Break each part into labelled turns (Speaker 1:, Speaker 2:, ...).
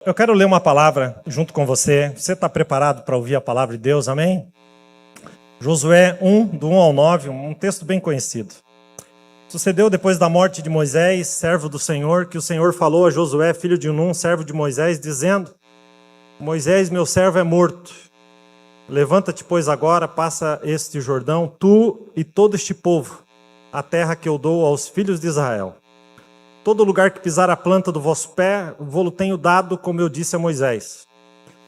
Speaker 1: Eu quero ler uma palavra junto com você. Você está preparado para ouvir a palavra de Deus? Amém? Josué 1, do 1 ao 9, um texto bem conhecido. Sucedeu depois da morte de Moisés, servo do Senhor, que o Senhor falou a Josué, filho de Nun, servo de Moisés, dizendo: Moisés, meu servo, é morto. Levanta-te, pois, agora, passa este Jordão, tu e todo este povo, a terra que eu dou aos filhos de Israel. Todo lugar que pisar a planta do vosso pé, vou-lo tenho dado, como eu disse a Moisés.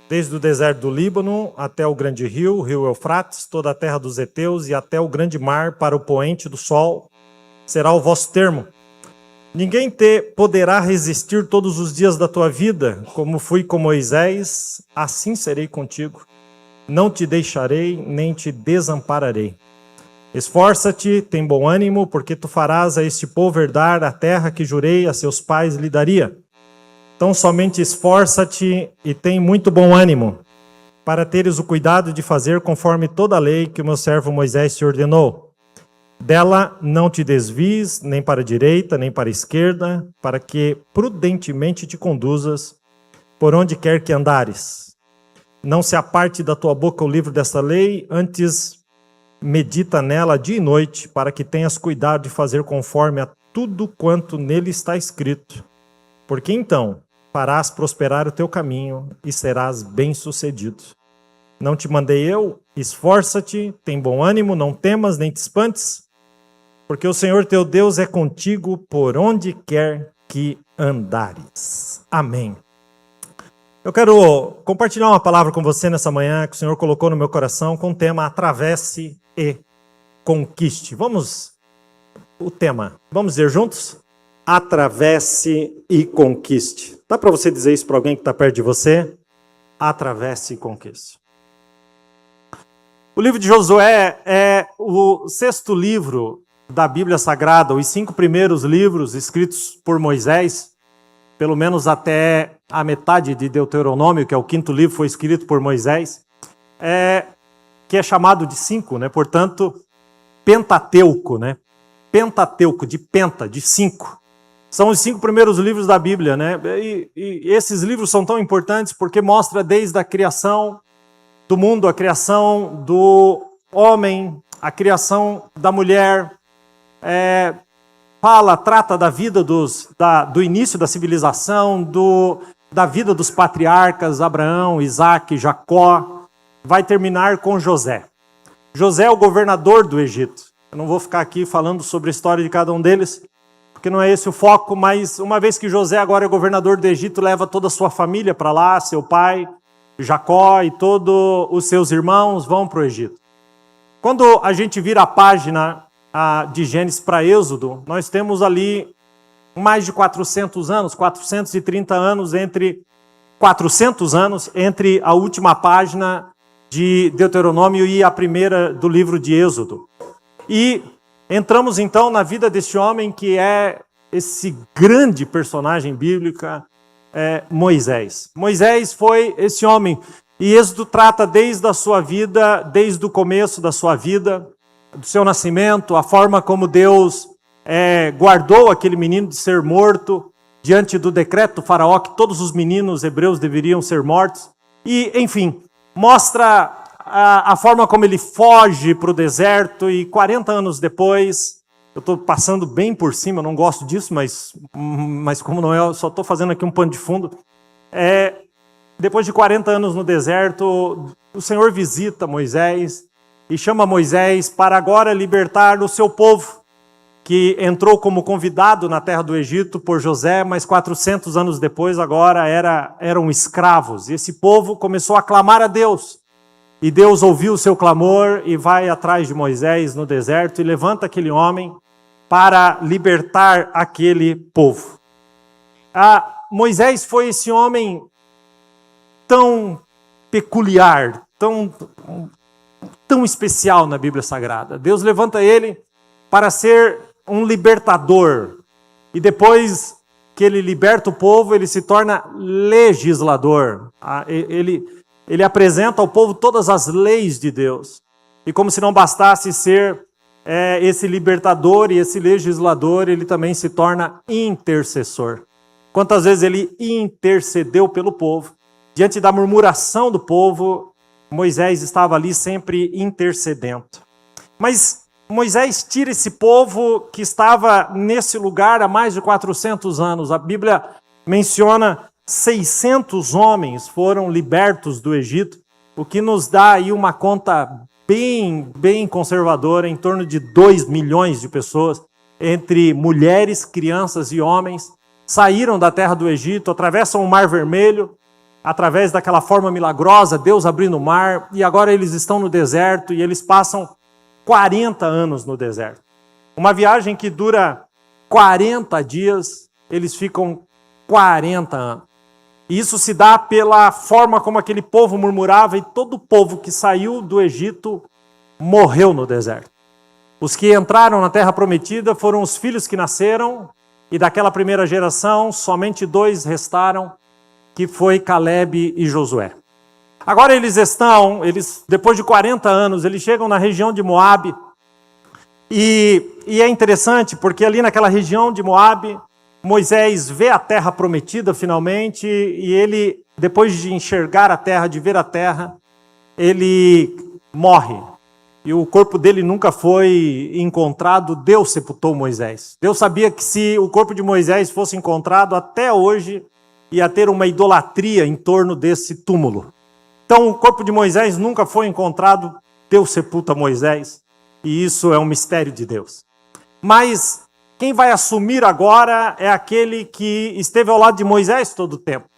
Speaker 1: Desde o deserto do Líbano até o grande rio, o rio Eufrates, toda a terra dos heteus e até o grande mar para o poente do sol, será o vosso termo. Ninguém te poderá resistir todos os dias da tua vida, como fui com Moisés, assim serei contigo. Não te deixarei, nem te desampararei. Esforça-te, tem bom ânimo, porque tu farás a este povo herdar a terra que jurei a seus pais lhe daria. Então somente esforça-te e tem muito bom ânimo, para teres o cuidado de fazer conforme toda a lei que o meu servo Moisés te ordenou. Dela não te desvies, nem para a direita, nem para a esquerda, para que prudentemente te conduzas por onde quer que andares. Não se aparte da tua boca o livro desta lei, antes medita nela dia e noite, para que tenhas cuidado de fazer conforme a tudo quanto nele está escrito. Porque então farás prosperar o teu caminho e serás bem-sucedido. Não te mandei eu? Esforça-te, tem bom ânimo, não temas nem te espantes, porque o Senhor teu Deus é contigo por onde quer que andares. Amém. Eu quero compartilhar uma palavra com você nessa manhã que o Senhor colocou no meu coração com o tema Atravesse e Conquiste. Vamos dizer juntos? Atravesse e conquiste. Dá para você dizer isso para alguém que está perto de você? Atravesse e conquiste. O livro de Josué é o 6º livro da Bíblia Sagrada, os 5 primeiros livros escritos por Moisés, pelo menos até a metade de Deuteronômio, que é o 5º livro, foi escrito por Moisés, que é chamado de 5, né? Portanto, Pentateuco, né? Pentateuco, de penta, de 5. São os 5 primeiros livros da Bíblia, né? E esses livros são tão importantes porque mostra desde a criação do mundo, a criação do homem, a criação da mulher, trata da vida do início da civilização, da vida dos patriarcas, Abraão, Isaac, Jacó, vai terminar com José. José é o governador do Egito. Eu não vou ficar aqui falando sobre a história de cada um deles, porque não é esse o foco, mas uma vez que José agora é governador do Egito, leva toda a sua família para lá, seu pai, Jacó e todos os seus irmãos vão para o Egito. Quando a gente vira a página de Gênesis para Êxodo, nós temos ali mais de 400 anos, 430 anos, 400 anos entre a última página de Deuteronômio e a primeira do livro de Êxodo. E entramos então na vida desse homem que é esse grande personagem bíblico, Moisés. Moisés foi esse homem, e Êxodo trata desde a sua vida, desde o começo da sua vida, do seu nascimento, a forma como Deus guardou aquele menino de ser morto, diante do decreto do faraó, que todos os meninos hebreus deveriam ser mortos. E, enfim, mostra a forma como ele foge para o deserto e 40 anos depois, eu estou passando bem por cima, eu não gosto disso, mas como não é, eu só estou fazendo aqui um pano de fundo. Depois de 40 anos no deserto, o Senhor visita Moisés e chama Moisés para agora libertar o seu povo, que entrou como convidado na terra do Egito por José, mas 400 anos depois agora eram escravos. E esse povo começou a clamar a Deus. E Deus ouviu o seu clamor e vai atrás de Moisés no deserto e levanta aquele homem para libertar aquele povo. Moisés foi esse homem tão peculiar, tão especial na Bíblia Sagrada. Deus levanta ele para ser um libertador. E depois que ele liberta o povo, ele se torna legislador. Ele apresenta ao povo todas as leis de Deus. E como se não bastasse ser esse libertador e esse legislador, ele também se torna intercessor. quantas vezes ele intercedeu pelo povo. Diante da murmuração do povo, Moisés estava ali sempre intercedendo. Mas Moisés tira esse povo que estava nesse lugar há mais de 400 anos. A Bíblia menciona 600 homens foram libertos do Egito, o que nos dá aí uma conta bem conservadora, em torno de 2 milhões de pessoas, entre mulheres, crianças e homens, saíram da terra do Egito, atravessam o Mar Vermelho, através daquela forma milagrosa, Deus abrindo o mar, e agora eles estão no deserto e eles passam 40 anos no deserto. Uma viagem que dura 40 dias, eles ficam 40 anos. E isso se dá pela forma como aquele povo murmurava, e todo o povo que saiu do Egito morreu no deserto. Os que entraram na terra prometida foram os filhos que nasceram, e daquela primeira geração, somente 2 restaram, que foi Caleb e Josué. Agora eles depois de 40 anos, eles chegam na região de Moabe, e é interessante, porque ali naquela região de Moabe, Moisés vê a terra prometida finalmente, e ele, depois de enxergar a terra, de ver a terra, ele morre. E o corpo dele nunca foi encontrado, Deus sepultou Moisés. Deus sabia que se o corpo de Moisés fosse encontrado, até hoje ia ter uma idolatria em torno desse túmulo. Então o corpo de Moisés nunca foi encontrado, Deus sepulta Moisés, e isso é um mistério de Deus. Mas quem vai assumir agora é aquele que esteve ao lado de Moisés todo o tempo,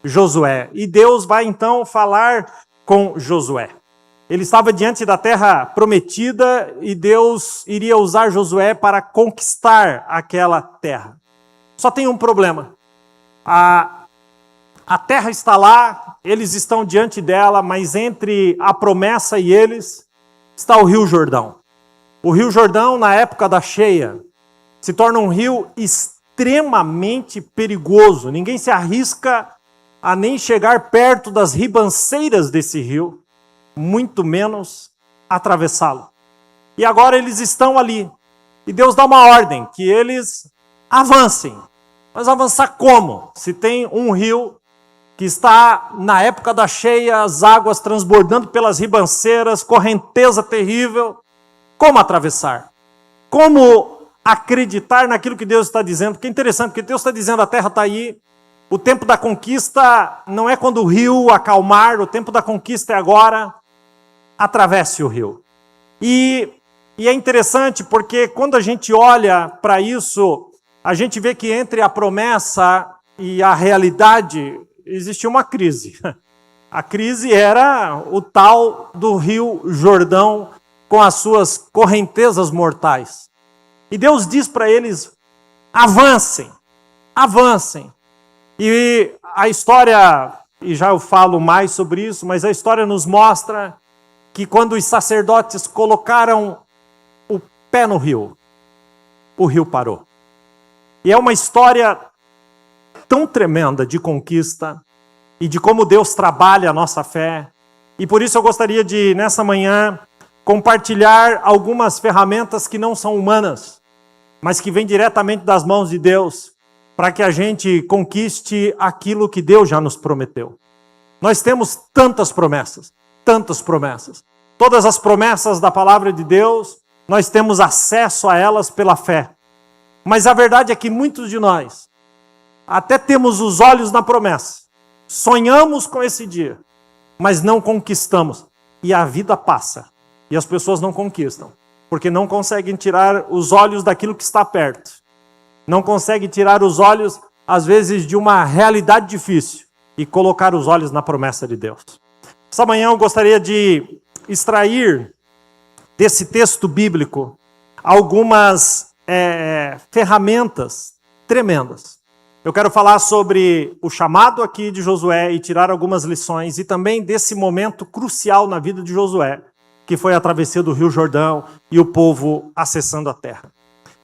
Speaker 1: Josué. E Deus vai então falar com Josué. Ele estava diante da terra prometida e Deus iria usar Josué para conquistar aquela terra. Só tem um problema. A terra está lá, eles estão diante dela, mas entre a promessa e eles está o Rio Jordão. O Rio Jordão, na época da cheia, se torna um rio extremamente perigoso. Ninguém se arrisca a nem chegar perto das ribanceiras desse rio, muito menos atravessá-lo. E agora eles estão ali. E Deus dá uma ordem, que eles avancem. Mas avançar como? Se tem um rio que está na época da cheia, as águas transbordando pelas ribanceiras, correnteza terrível, como atravessar? Como acreditar naquilo que Deus está dizendo? Porque é interessante, porque Deus está dizendo, a terra está aí, o tempo da conquista não é quando o rio acalmar, o tempo da conquista é agora, atravesse o rio. E é interessante porque quando a gente olha para isso, a gente vê que entre a promessa e a realidade existia uma crise. A crise era o tal do Rio Jordão com as suas correntezas mortais. E Deus diz para eles, avancem, avancem. E a história, e já eu falo mais sobre isso, mas a história nos mostra que quando os sacerdotes colocaram o pé no rio, o rio parou. E é uma história tão tremenda de conquista e de como Deus trabalha a nossa fé. E por isso eu gostaria de, nessa manhã, compartilhar algumas ferramentas que não são humanas, mas que vêm diretamente das mãos de Deus, para que a gente conquiste aquilo que Deus já nos prometeu. Nós temos tantas promessas, tantas promessas. Todas as promessas da palavra de Deus, nós temos acesso a elas pela fé. Mas a verdade é que muitos de nós até temos os olhos na promessa, sonhamos com esse dia, mas não conquistamos. E a vida passa, e as pessoas não conquistam, porque não conseguem tirar os olhos daquilo que está perto. Não conseguem tirar os olhos, às vezes, de uma realidade difícil e colocar os olhos na promessa de Deus. Essa manhã eu gostaria de extrair desse texto bíblico algumas ferramentas tremendas. Eu quero falar sobre o chamado aqui de Josué e tirar algumas lições, e também desse momento crucial na vida de Josué, que foi a travessia do Rio Jordão e o povo acessando a terra.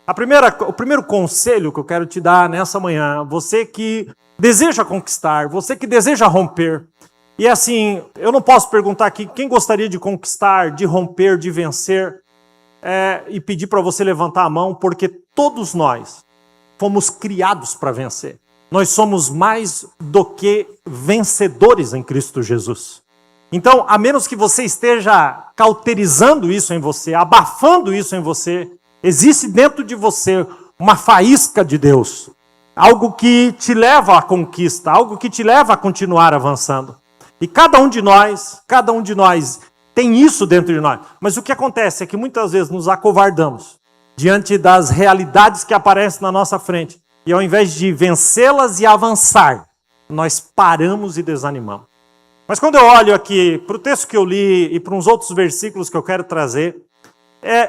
Speaker 1: O primeiro conselho que eu quero te dar nessa manhã, você que deseja conquistar, você que deseja romper, e assim, eu não posso perguntar aqui quem gostaria de conquistar, de romper, de vencer, e pedir para você levantar a mão, porque todos nós fomos criados para vencer. nós somos mais do que vencedores em Cristo Jesus. Então, a menos que você esteja cauterizando isso em você, abafando isso em você, existe dentro de você uma faísca de Deus, algo que te leva à conquista, algo que te leva a continuar avançando. E cada um de nós tem isso dentro de nós. Mas o que acontece é que muitas vezes nos acovardamos diante das realidades que aparecem na nossa frente. E ao invés de vencê-las e avançar, nós paramos e desanimamos. Mas quando eu olho aqui para o texto que eu li e para uns outros versículos que eu quero trazer,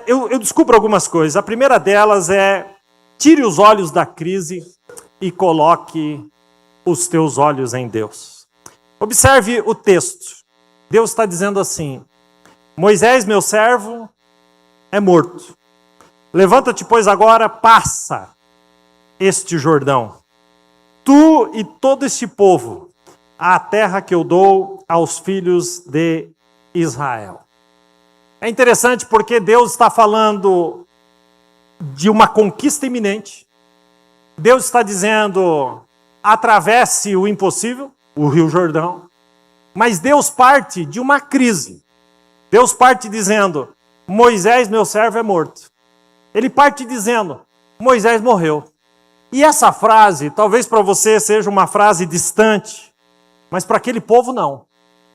Speaker 1: eu descubro algumas coisas. A primeira delas é: tire os olhos da crise e coloque os teus olhos em Deus. Observe o texto. Deus está dizendo assim: Moisés, meu servo, é morto. Levanta-te, pois, agora, passa este Jordão, tu e todo este povo, à terra que eu dou aos filhos de Israel. É interessante porque Deus está falando de uma conquista iminente. Deus está dizendo: atravesse o impossível, o Rio Jordão. Mas Deus parte de uma crise. Deus parte dizendo: Moisés, meu servo, é morto. Ele parte dizendo: Moisés morreu. E essa frase, talvez para você seja uma frase distante, mas para aquele povo não.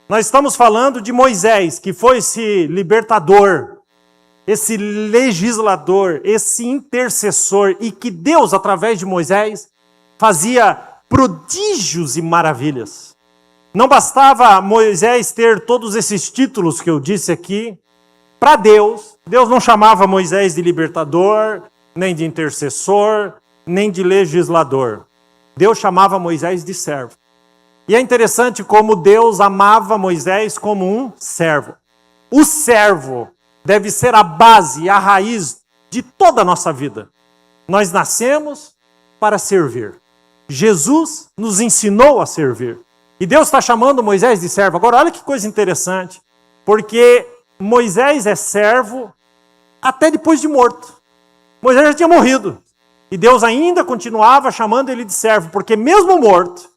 Speaker 1: Nós estamos falando de Moisés, que foi esse libertador, esse legislador, esse intercessor, e que Deus, através de Moisés, fazia prodígios e maravilhas. Não bastava Moisés ter todos esses títulos que eu disse aqui. Para Deus, Deus não chamava Moisés de libertador, nem de intercessor, nem de legislador. Deus chamava Moisés de servo. E é interessante como Deus amava Moisés como um servo. O servo deve ser a base, a raiz de toda a nossa vida. Nós nascemos para servir. Jesus nos ensinou a servir. E Deus está chamando Moisés de servo. Agora, olha que coisa interessante. Porque Moisés é servo até depois de morto. Moisés já tinha morrido. E Deus ainda continuava chamando ele de servo. Porque mesmo morto,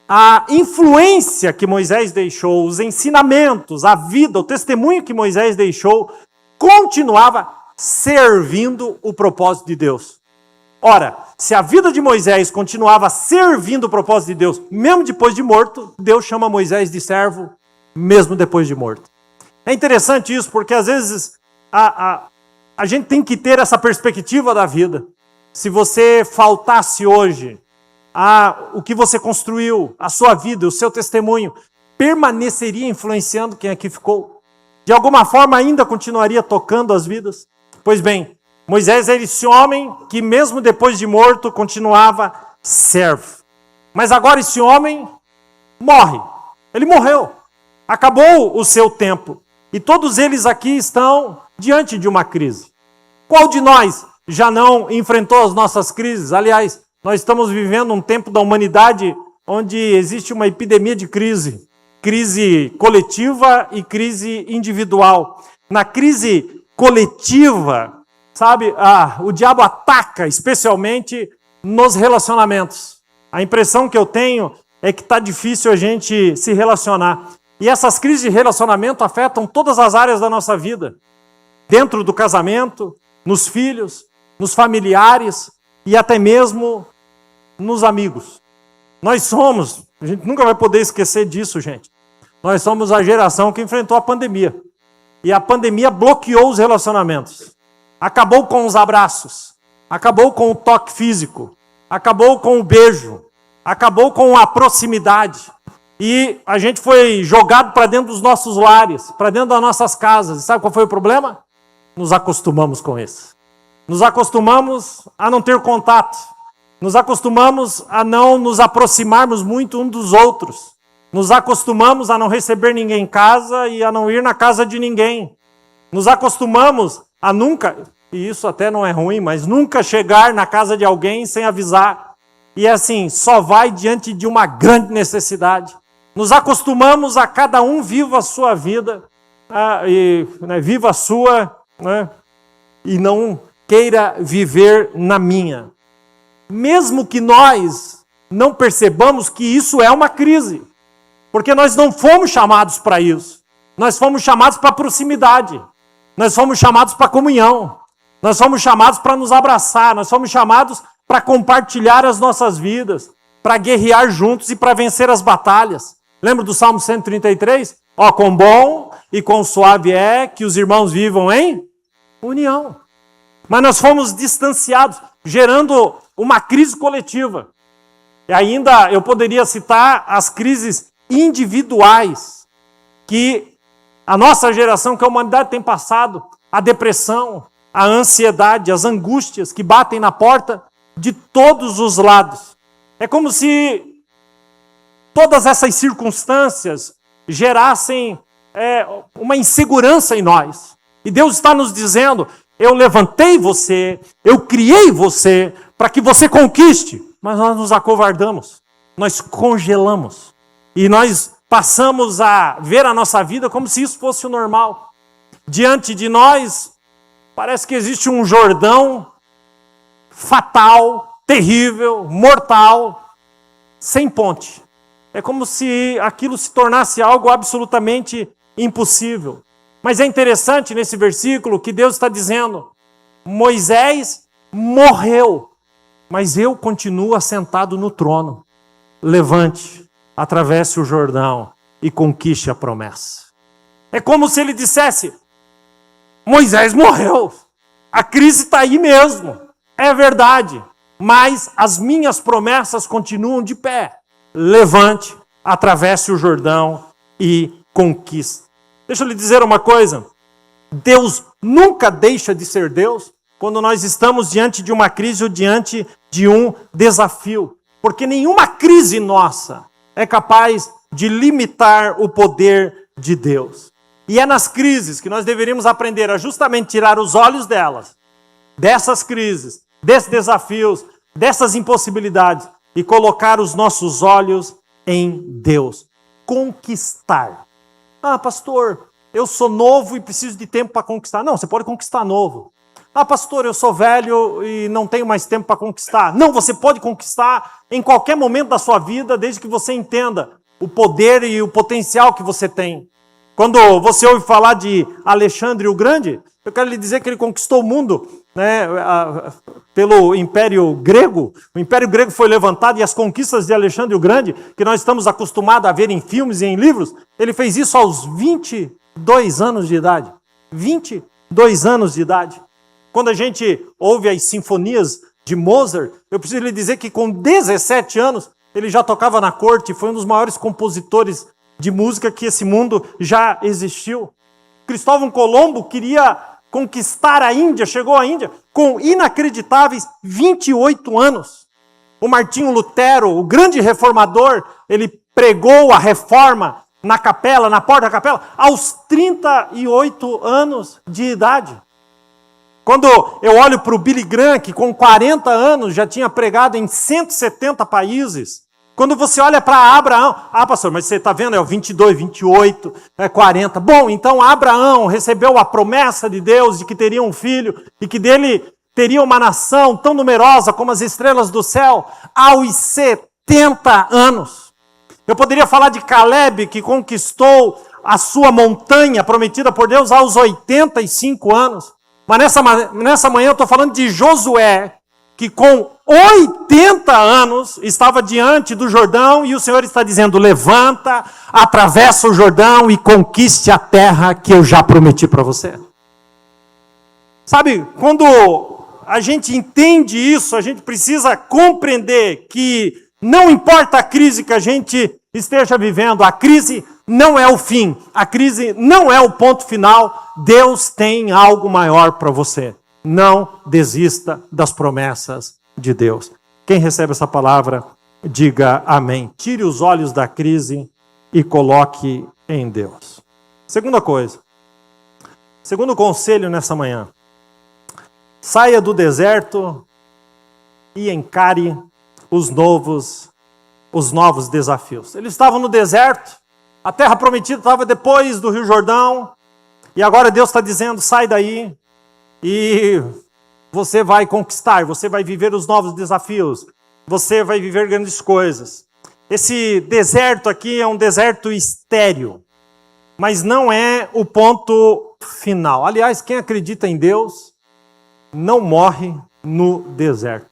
Speaker 1: a influência que Moisés deixou, os ensinamentos, a vida, o testemunho que Moisés deixou, continuava servindo o propósito de Deus. Ora, se a vida de Moisés continuava servindo o propósito de Deus, mesmo depois de morto, Deus chama Moisés de servo, mesmo depois de morto. É interessante isso, porque às vezes a gente tem que ter essa perspectiva da vida. Se você faltasse hoje, o que você construiu, a sua vida, o seu testemunho, permaneceria influenciando quem aqui ficou? De alguma forma ainda continuaria tocando as vidas? Pois bem, Moisés era esse homem que mesmo depois de morto continuava servo. Mas agora esse homem morre. Ele morreu. Acabou o seu tempo. E todos eles aqui estão diante de uma crise. Qual de nós já não enfrentou as nossas crises? Aliás, nós estamos vivendo um tempo da humanidade onde existe uma epidemia de crise. Crise coletiva e crise individual. Na crise coletiva, sabe, o diabo ataca especialmente nos relacionamentos. A impressão que eu tenho é que está difícil a gente se relacionar. E essas crises de relacionamento afetam todas as áreas da nossa vida. Dentro do casamento, nos filhos, nos familiares e até mesmo nos amigos. Nós somos, a gente nunca vai poder esquecer disso, gente. Nós somos a geração que enfrentou a pandemia. E a pandemia bloqueou os relacionamentos. Acabou com os abraços. Acabou com o toque físico. Acabou com o beijo. Acabou com a proximidade. E a gente foi jogado para dentro dos nossos lares, para dentro das nossas casas. E sabe qual foi o problema? Nos acostumamos com isso. Nos acostumamos a não ter contato. Nos acostumamos a não nos aproximarmos muito uns dos outros. Nos acostumamos a não receber ninguém em casa e a não ir na casa de ninguém. Nos acostumamos a nunca, e isso até não é ruim, mas nunca chegar na casa de alguém sem avisar. E assim, só vai diante de uma grande necessidade. Nos acostumamos a cada um viva a sua vida, viva a sua, e não queira viver na minha. Mesmo que nós
Speaker 2: não percebamos que isso é uma crise. Porque nós não fomos chamados para isso. Nós fomos chamados para proximidade. Nós fomos chamados para comunhão. Nós fomos chamados para nos abraçar. Nós fomos chamados para compartilhar as nossas vidas, para guerrear juntos e para vencer as batalhas. Lembra do Salmo 133? Ó, quão bom e quão suave é que os irmãos vivam em união. Mas nós fomos distanciados, gerando uma crise coletiva. E ainda eu poderia citar as crises individuais que a nossa geração, que a humanidade tem passado, a depressão, a ansiedade, as angústias que batem na porta de todos os lados. É como se todas essas circunstâncias gerassem uma insegurança em nós. E Deus está nos dizendo, eu levantei você, eu criei você para que você conquiste. Mas nós nos acovardamos, nós congelamos. E nós passamos a ver a nossa vida como se isso fosse o normal. Diante de nós, parece que existe um Jordão fatal, terrível, mortal, sem ponte. É como se aquilo se tornasse algo absolutamente impossível. Mas é interessante nesse versículo que Deus está dizendo, Moisés morreu, mas eu continuo assentado no trono. Levante, atravesse o Jordão e conquiste a promessa. É como se ele dissesse, Moisés morreu, a crise está aí mesmo, é verdade, mas as minhas promessas continuam de pé. Levante, atravesse o Jordão e conquiste. Deixa eu lhe dizer uma coisa, Deus nunca deixa de ser Deus quando nós estamos diante de uma crise ou diante de um desafio. Porque nenhuma crise nossa é capaz de limitar o poder de Deus. E é nas crises que nós deveríamos aprender a justamente tirar os olhos delas, dessas crises, desses desafios, dessas impossibilidades, e colocar os nossos olhos em Deus. Conquistar. Ah, pastor, eu sou novo e preciso de tempo para conquistar. Não, você pode conquistar novo. Ah, pastor, eu sou velho e não tenho mais tempo para conquistar. Não, você pode conquistar em qualquer momento da sua vida, desde que você entenda o poder e o potencial que você tem. Quando você ouve falar de Alexandre o Grande, eu quero lhe dizer que ele conquistou o mundo, né, pelo Império Grego. O Império Grego foi levantado e as conquistas de Alexandre o Grande, que nós estamos acostumados a ver em filmes e em livros, ele fez isso aos 22 anos de idade. 22 anos de idade. Quando a gente ouve as sinfonias de Mozart, eu preciso lhe dizer que com 17 anos ele já tocava na corte, foi um dos maiores compositores de música que esse mundo já existiu. Cristóvão Colombo queria conquistar a Índia, chegou à Índia com inacreditáveis 28 anos. O Martinho Lutero, o grande reformador, ele pregou a reforma na capela, na porta da capela, aos 38 anos de idade. Quando eu olho para o Billy Graham, que com 40 anos já tinha pregado em 170 países, quando você olha para Abraão, pastor, mas você está vendo, é o 22, 28, 40. Bom, então Abraão recebeu a promessa de Deus de que teria um filho e que dele teria uma nação tão numerosa como as estrelas do céu aos 70 anos. Eu poderia falar de Caleb, que conquistou a sua montanha prometida por Deus aos 85 anos. Mas nessa manhã eu estou falando de Josué, que com 80 anos estava diante do Jordão e o Senhor está dizendo, levanta, atravessa o Jordão e conquiste a terra que eu já prometi para você. Sabe, quando a gente entende isso, a gente precisa compreender que não importa a crise que a gente esteja vivendo, a crise não é o fim, a crise não é o ponto final, Deus tem algo maior para você. Não desista das promessas de Deus. Quem recebe essa palavra, diga amém. Tire os olhos da crise e coloque em Deus. Segunda coisa, segundo conselho nessa manhã, saia do deserto e encare os novos desafios. Eles estavam no deserto, a terra prometida estava depois do Rio Jordão, e agora Deus está dizendo, sai daí, e você vai conquistar, você vai viver os novos desafios. você vai viver grandes coisas. Esse deserto aqui é um deserto estéril, mas não é o ponto final. Aliás, quem acredita em Deus não morre no deserto.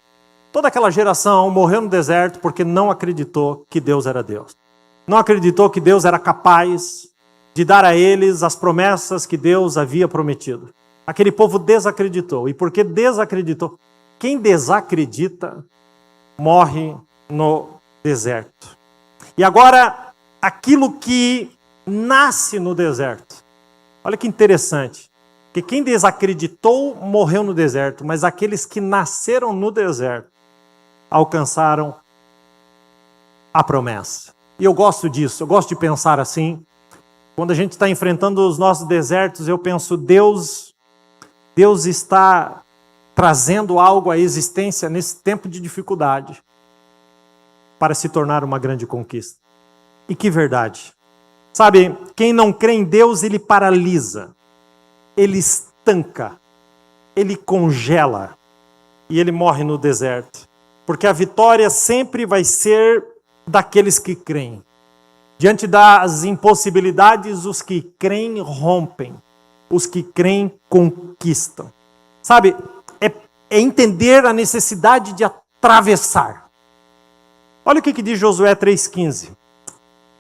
Speaker 2: Toda aquela geração morreu no deserto porque não acreditou que Deus era Deus. Não acreditou que Deus era capaz de dar a eles as promessas que Deus havia prometido. Aquele povo desacreditou. E porque desacreditou, quem desacredita morre no deserto. E agora, aquilo que nasce no deserto. Olha que interessante. Que quem desacreditou morreu no deserto, mas aqueles que nasceram no deserto alcançaram a promessa. E eu gosto disso, eu gosto de pensar assim. Quando a gente está enfrentando os nossos desertos, eu penso, Deus está trazendo algo à existência nesse tempo de dificuldade para se tornar uma grande conquista. E que verdade. Sabe, quem não crê em Deus, ele paralisa, ele estanca, ele congela e ele morre no deserto. Porque a vitória sempre vai ser daqueles que creem. Diante das impossibilidades, os que creem rompem, os que creem conquistam. Sabe, é entender a necessidade de atravessar. Olha o que diz Josué 3,15.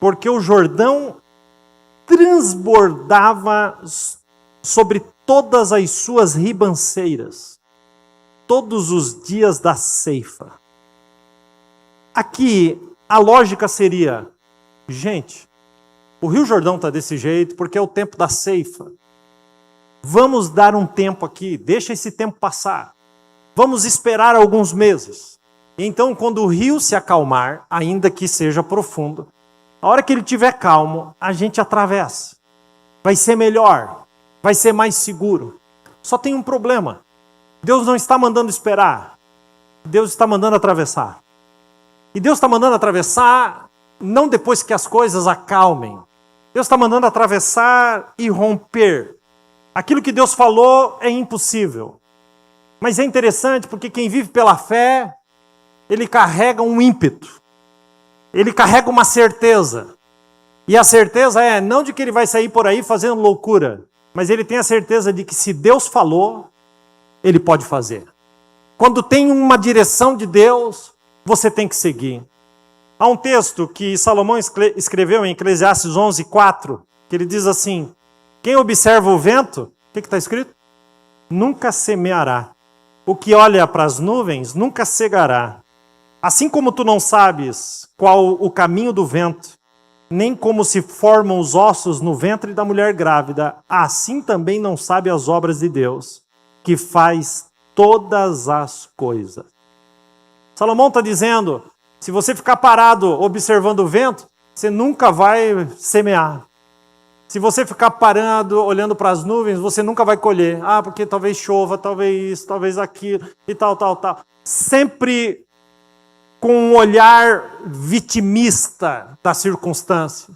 Speaker 2: Porque o Jordão transbordava sobre todas as suas ribanceiras, todos os dias da ceifa. Aqui, a lógica seria, gente, o Rio Jordão está desse jeito porque é o tempo da ceifa. Vamos dar um tempo aqui, deixa esse tempo passar. Vamos esperar alguns meses. Então, quando o rio se acalmar, ainda que seja profundo, a hora que ele estiver calmo, a gente atravessa. Vai ser melhor, vai ser mais seguro. Só tem um problema. Deus não está mandando esperar. Deus está mandando atravessar. E Deus está mandando atravessar não depois que as coisas acalmem. Deus está mandando atravessar e romper. Aquilo que Deus falou é impossível. Mas é interessante porque quem vive pela fé, ele carrega um ímpeto. Ele carrega uma certeza. E a certeza é não de que ele vai sair por aí fazendo loucura, mas ele tem a certeza de que se Deus falou, ele pode fazer. Quando tem uma direção de Deus, você tem que seguir. Há um texto que Salomão escreveu em Eclesiastes 11:4, que ele diz assim: quem observa o vento, o que está escrito? Nunca semeará. O que olha para as nuvens nunca cegará. Assim como tu não sabes qual o caminho do vento, nem como se formam os ossos no ventre da mulher grávida, assim também não sabe as obras de Deus, que faz todas as coisas. Salomão está dizendo, se você ficar parado observando o vento, você nunca vai semear. Se você ficar parado, olhando para as nuvens, você nunca vai colher. Ah, porque talvez chova, talvez isso, talvez aquilo, e tal. Sempre com um olhar vitimista da circunstância.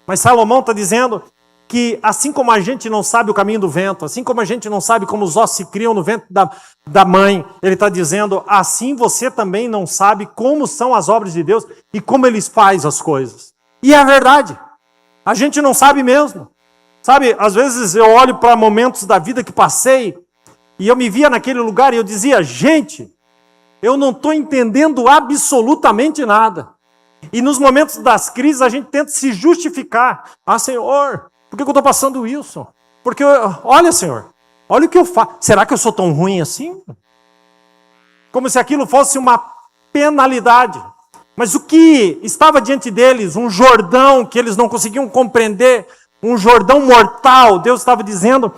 Speaker 2: Mas Salomão está dizendo que assim como a gente não sabe o caminho do vento, assim como a gente não sabe como os ossos se criam no ventre da mãe, ele está dizendo, assim você também não sabe como são as obras de Deus e como Ele faz as coisas. E é verdade. A gente não sabe mesmo. Sabe, às vezes eu olho para momentos da vida que passei e eu me via naquele lugar e eu dizia, gente, eu não estou entendendo absolutamente nada. E nos momentos das crises a gente tenta se justificar. Ah, Senhor, por que eu estou passando isso? Porque, olha, Senhor, olha o que eu faço. Será que eu sou tão ruim assim? Como se aquilo fosse uma penalidade. Mas o que estava diante deles, um Jordão que eles não conseguiam compreender, um Jordão mortal, Deus estava dizendo,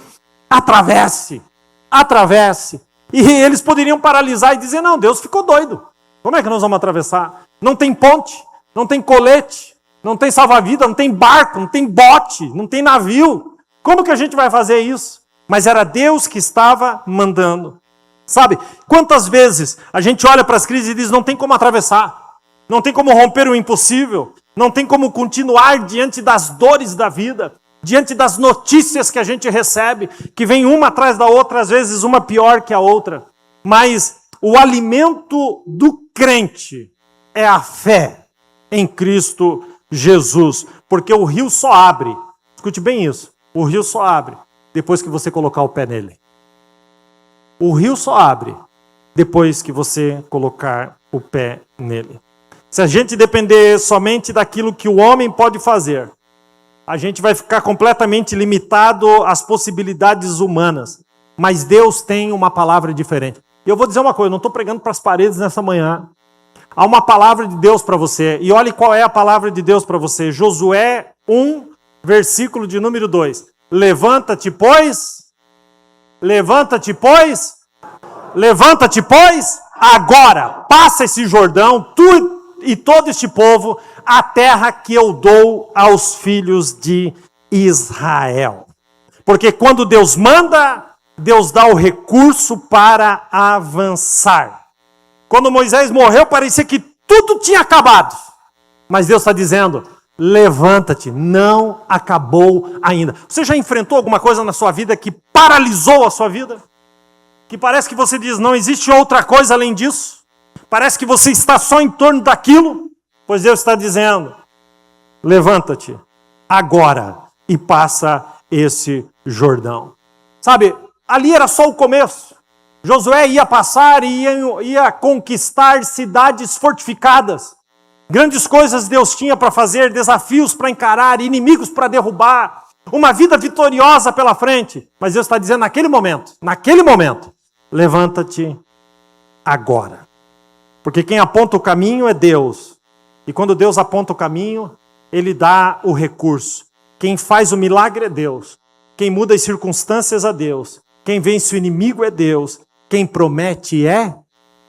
Speaker 2: atravesse, atravesse. E eles poderiam paralisar e dizer, não, Deus ficou doido. Como é que nós vamos atravessar? Não tem ponte, não tem colete, não tem salva-vida, não tem barco, não tem bote, não tem navio. Como que a gente vai fazer isso? Mas era Deus que estava mandando. Sabe, quantas vezes a gente olha para as crises e diz, não tem como atravessar. Não tem como romper o impossível. Não tem como continuar diante das dores da vida. Diante das notícias que a gente recebe. Que vem uma atrás da outra, às vezes uma pior que a outra. Mas o alimento do crente é a fé em Cristo Jesus. Porque o rio só abre, escute bem isso, o rio só abre depois que você colocar o pé nele. O rio só abre depois que você colocar o pé nele. Se a gente depender somente daquilo que o homem pode fazer, a gente vai ficar completamente limitado às possibilidades humanas. Mas Deus tem uma palavra diferente. E eu vou dizer uma coisa, eu não estou pregando para as paredes nessa manhã. Há uma palavra de Deus para você. E olhe qual é a palavra de Deus para você. Josué 1, versículo de número 2. Levanta-te, pois, agora, passa esse Jordão, tu e todo este povo, a terra que eu dou aos filhos de Israel. Porque quando Deus manda, Deus dá o recurso para avançar. Quando Moisés morreu, parecia que tudo tinha acabado. Mas Deus está dizendo, levanta-te, não acabou ainda. Você já enfrentou alguma coisa na sua vida que paralisou a sua vida? Que parece que você diz, não existe outra coisa além disso? Parece que você está só em torno daquilo? Pois Deus está dizendo, levanta-te agora e passa esse Jordão. Sabe, ali era só o começo. Josué ia passar e ia conquistar cidades fortificadas. Grandes coisas Deus tinha para fazer, desafios para encarar, inimigos para derrubar, uma vida vitoriosa pela frente. Mas Deus está dizendo naquele momento, levanta-te agora. Porque quem aponta o caminho é Deus. E quando Deus aponta o caminho, Ele dá o recurso. Quem faz o milagre é Deus. Quem muda as circunstâncias é Deus. Quem vence o inimigo é Deus. Quem promete é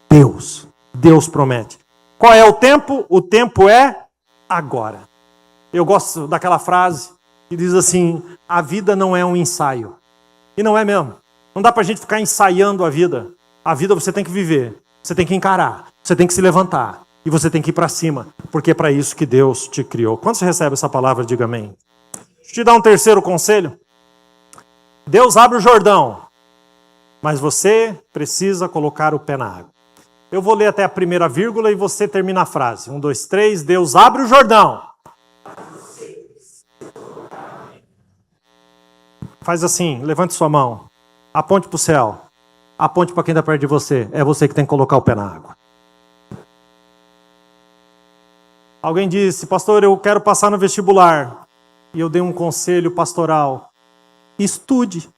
Speaker 2: Deus. Deus promete. Qual é o tempo? O tempo é agora. Eu gosto daquela frase que diz assim, a vida não é um ensaio. E não é mesmo. Não dá pra gente ficar ensaiando a vida. A vida você tem que viver. Você tem que encarar. Você tem que se levantar. E você tem que ir para cima. Porque é para isso que Deus te criou. Quando você recebe essa palavra, diga amém. Deixa eu te dar um terceiro conselho. Deus abre o Jordão. Mas você precisa colocar o pé na água. Eu vou ler até a primeira vírgula e você termina a frase. 1, 2, 3. Deus abre o Jordão. Faz assim, levante sua mão. Aponte para o céu. Aponte para quem está perto de você. É você que tem que colocar o pé na água. Alguém disse, pastor, eu quero passar no vestibular. E eu dei um conselho pastoral. Estude.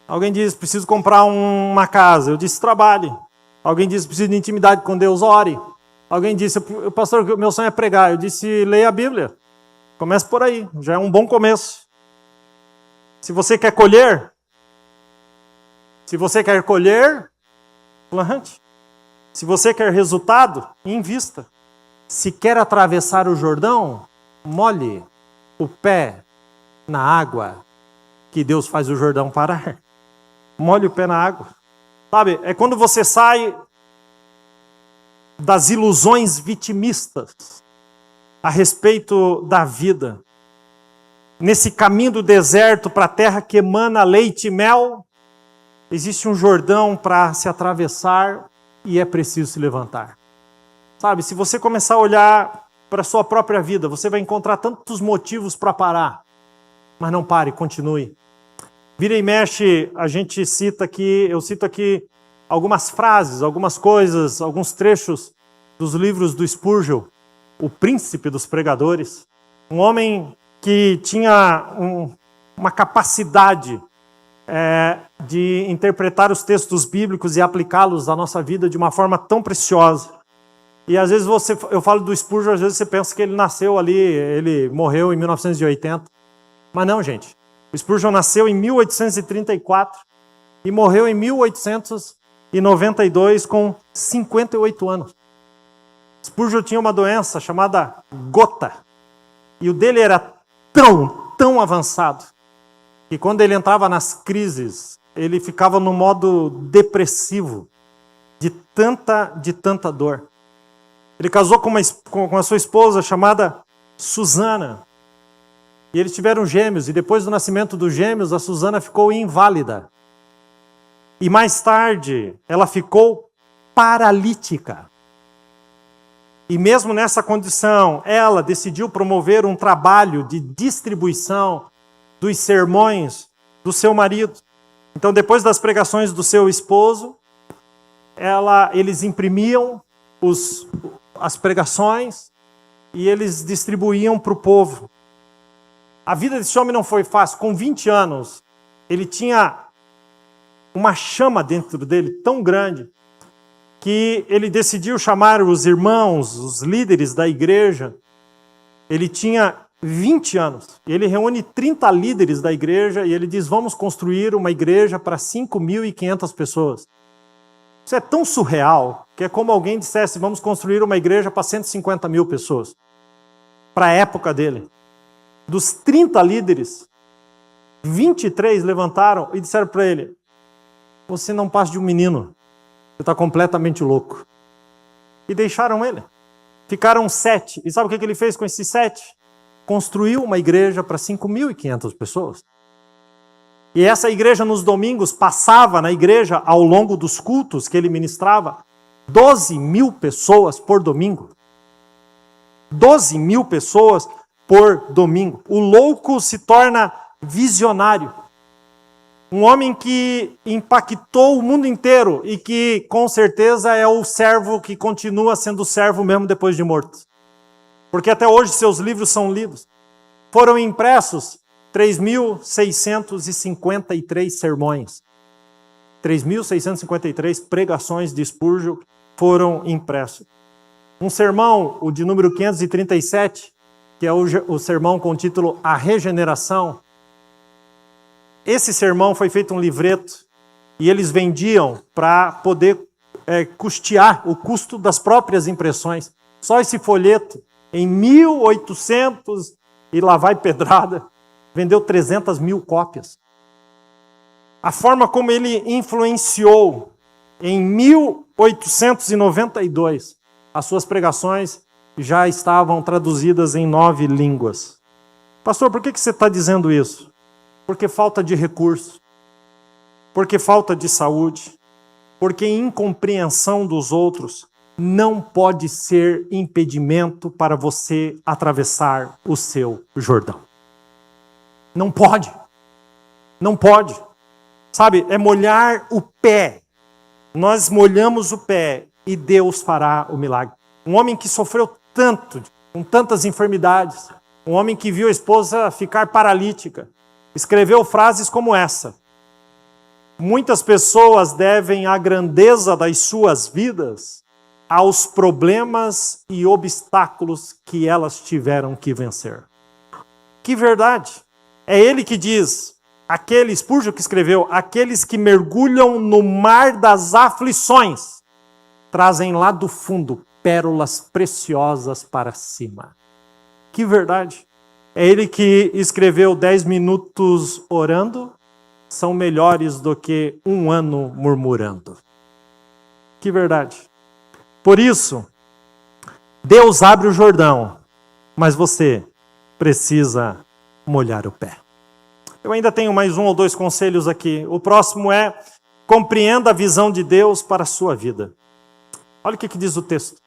Speaker 2: Alguém disse, preciso comprar uma casa. Eu disse, trabalhe. Alguém disse, preciso de intimidade com Deus, ore. Alguém disse, pastor, meu sonho é pregar. Eu disse, leia a Bíblia. Comece por aí, já é um bom começo. Se você quer colher, plante. Se você quer resultado, invista. Se quer atravessar o Jordão, molhe o pé na água, que Deus faz o Jordão parar. Molhe o pé na água. Sabe, é quando você sai das ilusões vitimistas a respeito da vida. Nesse caminho do deserto para a terra que emana leite e mel, existe um Jordão para se atravessar e é preciso se levantar. Sabe, se você começar a olhar para a sua própria vida, você vai encontrar tantos motivos para parar. Mas não pare, continue. Vira e mexe, eu cito aqui algumas frases, algumas coisas, alguns trechos dos livros do Spurgeon, o príncipe dos pregadores. Um homem que tinha uma capacidade de interpretar os textos bíblicos e aplicá-los à nossa vida de uma forma tão preciosa. E às vezes eu falo do Spurgeon, às vezes você pensa que ele nasceu ali, ele morreu em 1980. Mas não, gente. O Spurgeon nasceu em 1834 e morreu em 1892 com 58 anos. Spurgeon tinha uma doença chamada gota. E o dele era tão avançado que quando ele entrava nas crises, ele ficava no modo depressivo de tanta dor. Ele casou com a sua esposa chamada Susana. E eles tiveram gêmeos, e depois do nascimento dos gêmeos, a Susana ficou inválida. E mais tarde, ela ficou paralítica. E mesmo nessa condição, ela decidiu promover um trabalho de distribuição dos sermões do seu marido. Então, depois das pregações do seu esposo, eles imprimiam as pregações e eles distribuíam para o povo. A vida desse homem não foi fácil. Com 20 anos, ele tinha uma chama dentro dele tão grande que ele decidiu chamar os irmãos, os líderes da igreja. Ele tinha 20 anos. Ele reúne 30 líderes da igreja e ele diz: vamos construir uma igreja para 5.500 pessoas. Isso é tão surreal que é como alguém dissesse: vamos construir uma igreja para 150 mil pessoas. Para a época dele. Dos 30 líderes, 23 levantaram e disseram para ele: você não passa de um menino. Você está completamente louco. E deixaram ele. Ficaram 7. E sabe o que ele fez com esses 7? Construiu uma igreja para 5.500 pessoas. E essa igreja nos domingos passava na igreja, ao longo dos cultos que ele ministrava, 12.000 pessoas por domingo. 12.000 pessoas por domingo. O louco se torna visionário. Um homem que impactou o mundo inteiro e que, com certeza, é o servo que continua sendo servo mesmo depois de morto. Porque até hoje seus livros são lidos. Foram impressos 3.653 sermões. 3.653 pregações de Spurgeon foram impressos. Um sermão, o de número 537, que é o sermão com o título A Regeneração. Esse sermão foi feito um livreto e eles vendiam para poder custear o custo das próprias impressões. Só esse folheto, em 1800 e lá vai pedrada, vendeu 300.000 cópias. A forma como ele influenciou em 1892, as suas pregações já estavam traduzidas em 9 línguas. Pastor, por que você está dizendo isso? Porque falta de recurso, porque falta de saúde, porque incompreensão dos outros não pode ser impedimento para você atravessar o seu Jordão. Não pode. Não pode. Sabe, é molhar o pé. Nós molhamos o pé e Deus fará o milagre. Um homem que sofreu tanto, com tantas enfermidades, um homem que viu a esposa ficar paralítica, escreveu frases como essa: muitas pessoas devem a grandeza das suas vidas aos problemas e obstáculos que elas tiveram que vencer. Que verdade! É ele que diz, Spurgeon que escreveu: aqueles que mergulham no mar das aflições trazem lá do fundo pérolas preciosas para cima. Que verdade! É ele que escreveu 10 minutos orando são melhores do que 1 ano murmurando. Que verdade! Por isso, Deus abre o Jordão, mas você precisa molhar o pé. Eu ainda tenho mais 1 ou 2 conselhos aqui. O próximo é: compreenda a visão de Deus para a sua vida. Olha o que diz o texto.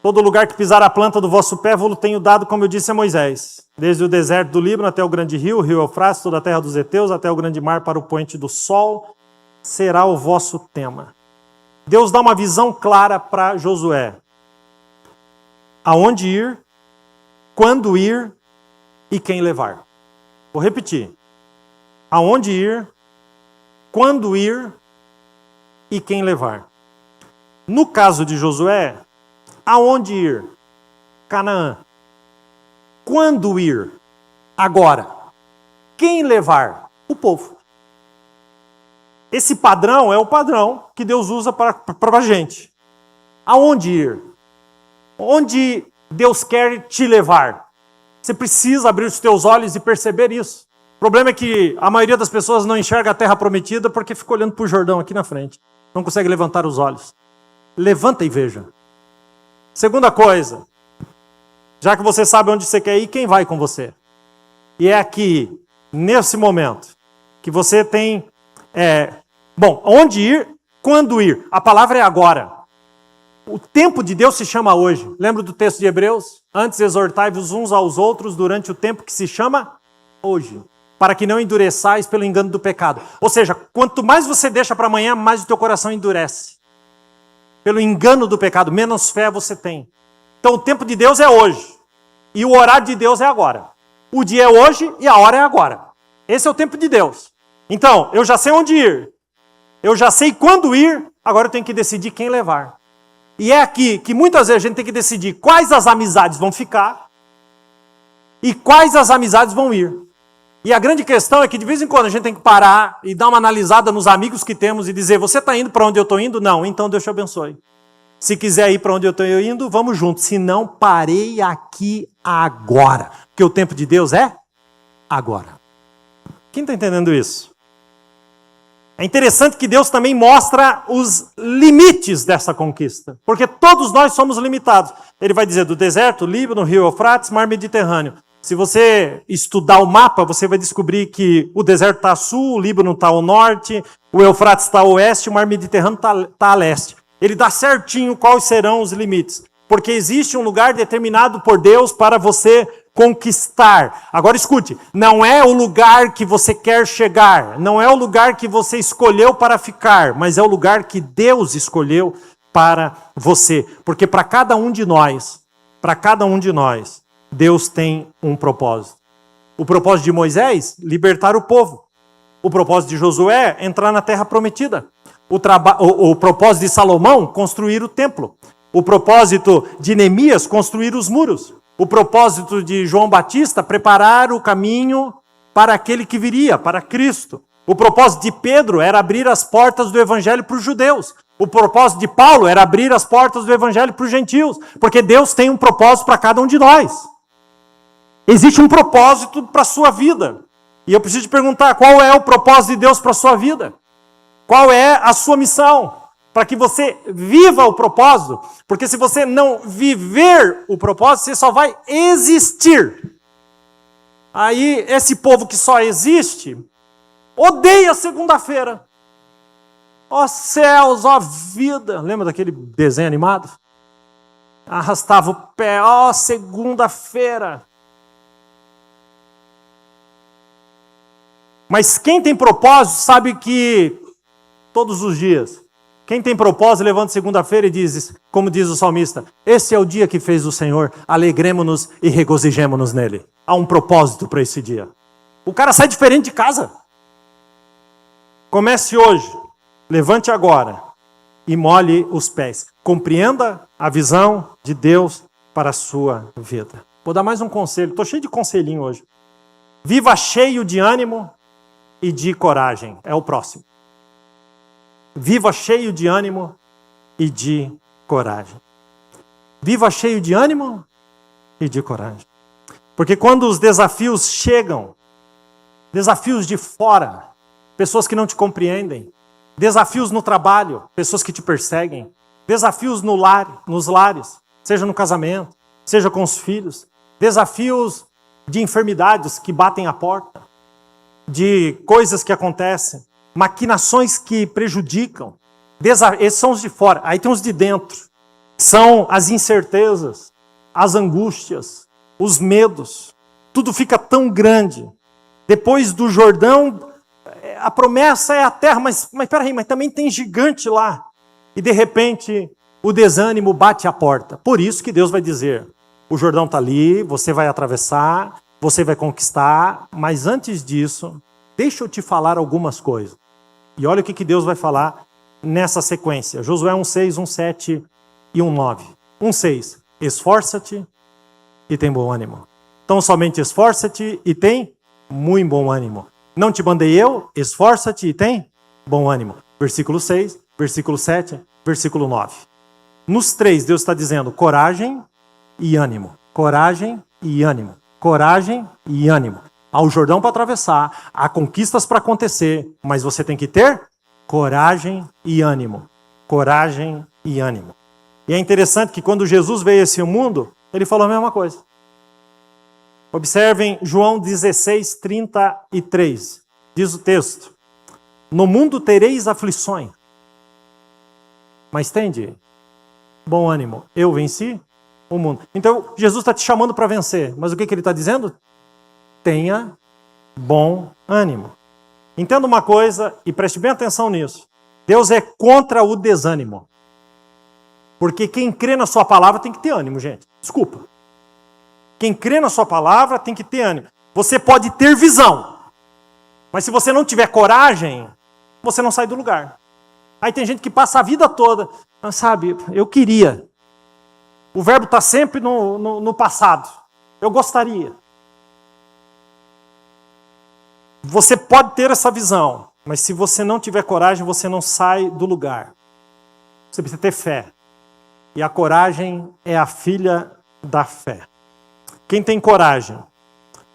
Speaker 2: Todo lugar que pisar a planta do vosso pé, vou-lo tenho dado, como eu disse a Moisés. Desde o deserto do Líbano até o grande rio, o rio Eufrates, toda a terra dos heteus, até o grande mar para o poente do sol, será o vosso tema. Deus dá uma visão clara para Josué. Aonde ir, quando ir e quem levar. Vou repetir. Aonde ir, quando ir e quem levar. No caso de Josué, aonde ir? Canaã. Quando ir? Agora. Quem levar? O povo. Esse padrão é o padrão que Deus usa para a gente. Aonde ir? Onde Deus quer te levar? Você precisa abrir os teus olhos e perceber isso. O problema é que a maioria das pessoas não enxerga a terra prometida porque fica olhando para o Jordão aqui na frente. Não consegue levantar os olhos. Levanta e veja. Segunda coisa, já que você sabe onde você quer ir, quem vai com você? E é aqui, nesse momento, que você tem Bom, onde ir, quando ir? A palavra é agora. O tempo de Deus se chama hoje. Lembra do texto de Hebreus? Antes exortai-vos uns aos outros durante o tempo que se chama hoje, para que não endureçais pelo engano do pecado. Ou seja, quanto mais você deixa para amanhã, mais o teu coração endurece. Pelo engano do pecado, menos fé você tem. Então o tempo de Deus é hoje. E o horário de Deus é agora. O dia é hoje e a hora é agora. Esse é o tempo de Deus. Então, eu já sei onde ir. Eu já sei quando ir, agora eu tenho que decidir quem levar. E é aqui que muitas vezes a gente tem que decidir quais as amizades vão ficar e quais as amizades vão ir. E a grande questão é que de vez em quando a gente tem que parar e dar uma analisada nos amigos que temos e dizer, você está indo para onde eu estou indo? Não, então Deus te abençoe. Se quiser ir para onde eu estou indo, vamos juntos. Se não, parei aqui agora. Porque o tempo de Deus é agora. Quem está entendendo isso? É interessante que Deus também mostra os limites dessa conquista. Porque todos nós somos limitados. Ele vai dizer do deserto, Líbano, Rio Eufrates, Mar Mediterrâneo. Se você estudar o mapa, você vai descobrir que o deserto está a sul, o Líbano está ao norte, o Eufrates está a oeste, o Mar Mediterrâneo está a leste. Ele dá certinho quais serão os limites. Porque existe um lugar determinado por Deus para você conquistar. Agora escute, não é o lugar que você quer chegar, não é o lugar que você escolheu para ficar, mas é o lugar que Deus escolheu para você. Porque para cada um de nós, Deus tem um propósito. O propósito de Moisés, libertar o povo. O propósito de Josué, entrar na terra prometida. O propósito de Salomão, construir o templo. O propósito de Neemias, construir os muros. O propósito de João Batista, preparar o caminho para aquele que viria, para Cristo. O propósito de Pedro era abrir as portas do evangelho para os judeus. O propósito de Paulo era abrir as portas do evangelho para os gentios. Porque Deus tem um propósito para cada um de nós. Existe um propósito para a sua vida. E eu preciso te perguntar, qual é o propósito de Deus para a sua vida? Qual é a sua missão? Para que você viva o propósito. Porque se você não viver o propósito, você só vai existir. Aí, esse povo que só existe, odeia segunda-feira. Ó céus, ó vida. Lembra daquele desenho animado? Arrastava o pé, ó segunda-feira. Mas quem tem propósito sabe que todos os dias, quem tem propósito levanta segunda-feira e diz, como diz o salmista, esse é o dia que fez o Senhor, alegremo-nos e regozijemo-nos nele. Há um propósito para esse dia. O cara sai diferente de casa. Comece hoje, levante agora e molhe os pés. Compreenda a visão de Deus para a sua vida. Vou dar mais um conselho, estou cheio de conselhinho hoje. Viva cheio de ânimo e de coragem. É o próximo. Viva cheio de ânimo e de coragem. Viva cheio de ânimo e de coragem. Porque quando os desafios chegam, desafios de fora, pessoas que não te compreendem, desafios no trabalho, pessoas que te perseguem, desafios no lar, nos lares, seja no casamento, seja com os filhos, desafios de enfermidades que batem a porta, de coisas que acontecem, maquinações que prejudicam. Esses são os de fora. Aí tem os de dentro. São as incertezas, as angústias, os medos. Tudo fica tão grande. Depois do Jordão, a promessa é a terra, mas peraí, mas também tem gigante lá. E de repente, o desânimo bate a porta. Por isso que Deus vai dizer, o Jordão está ali, você vai atravessar, você vai conquistar, mas antes disso, deixa eu te falar algumas coisas. E olha o que Deus vai falar nessa sequência. Josué 1:6, 1:7 e 1:9. 1:6, esforça-te e tem bom ânimo. Então somente esforça-te e tem muito bom ânimo. Não te mandei eu, esforça-te e tem bom ânimo. Versículo 6, versículo 7, versículo 9. Nos três, Deus está dizendo coragem e ânimo. Coragem e ânimo. Coragem e ânimo. Há o Jordão para atravessar, há conquistas para acontecer, mas você tem que ter coragem e ânimo. Coragem e ânimo. E é interessante que quando Jesus veio a esse mundo, ele falou a mesma coisa. Observem João 16:33. Diz o texto: No mundo tereis aflições, mas tende bom ânimo. Eu venci o mundo. Então, Jesus está te chamando para vencer. Mas o que ele está dizendo? Tenha bom ânimo. Entenda uma coisa e preste bem atenção nisso. Deus é contra o desânimo. Porque quem crê na sua palavra tem que ter ânimo, gente. Desculpa. Quem crê na sua palavra tem que ter ânimo. Você pode ter visão. Mas se você não tiver coragem, você não sai do lugar. Aí tem gente que passa a vida toda. Mas sabe, eu queria. O verbo está sempre no passado. Eu gostaria. Você pode ter essa visão, mas se você não tiver coragem, você não sai do lugar. Você precisa ter fé. E a coragem é a filha da fé. Quem tem coragem,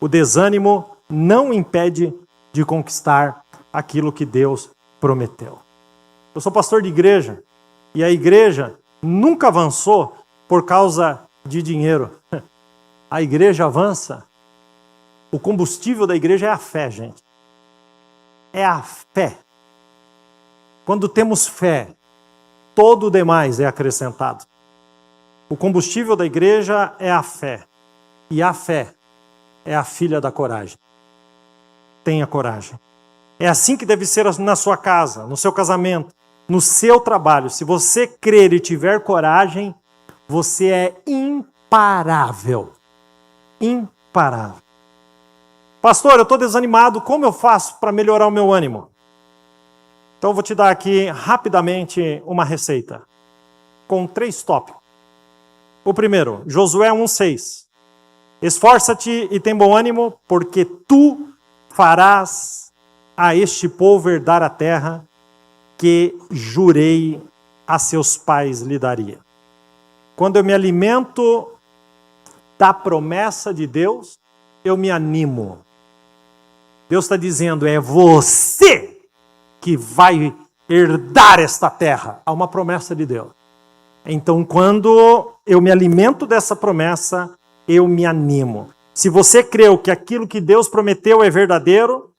Speaker 2: o desânimo não impede de conquistar aquilo que Deus prometeu. Eu sou pastor de igreja, e a igreja nunca avançou por causa de dinheiro. A igreja avança. O combustível da igreja é a fé, gente. É a fé. Quando temos fé, todo o demais é acrescentado. O combustível da igreja é a fé. E a fé é a filha da coragem. Tenha coragem. É assim que deve ser na sua casa, no seu casamento, no seu trabalho. Se você crer e tiver coragem, você é imparável. Imparável. Pastor, eu estou desanimado, como eu faço para melhorar o meu ânimo? Então eu vou te dar aqui rapidamente uma receita, com 3 tópicos. O primeiro, Josué 1,6. Esforça-te e tem bom ânimo, porque tu farás a este povo herdar a terra que jurei a seus pais lhe daria. Quando eu me alimento da promessa de Deus, eu me animo. Deus está dizendo, é você que vai herdar esta terra. Há uma promessa de Deus. Então, quando eu me alimento dessa promessa, eu me animo. Se você creu que aquilo que Deus prometeu é verdadeiro,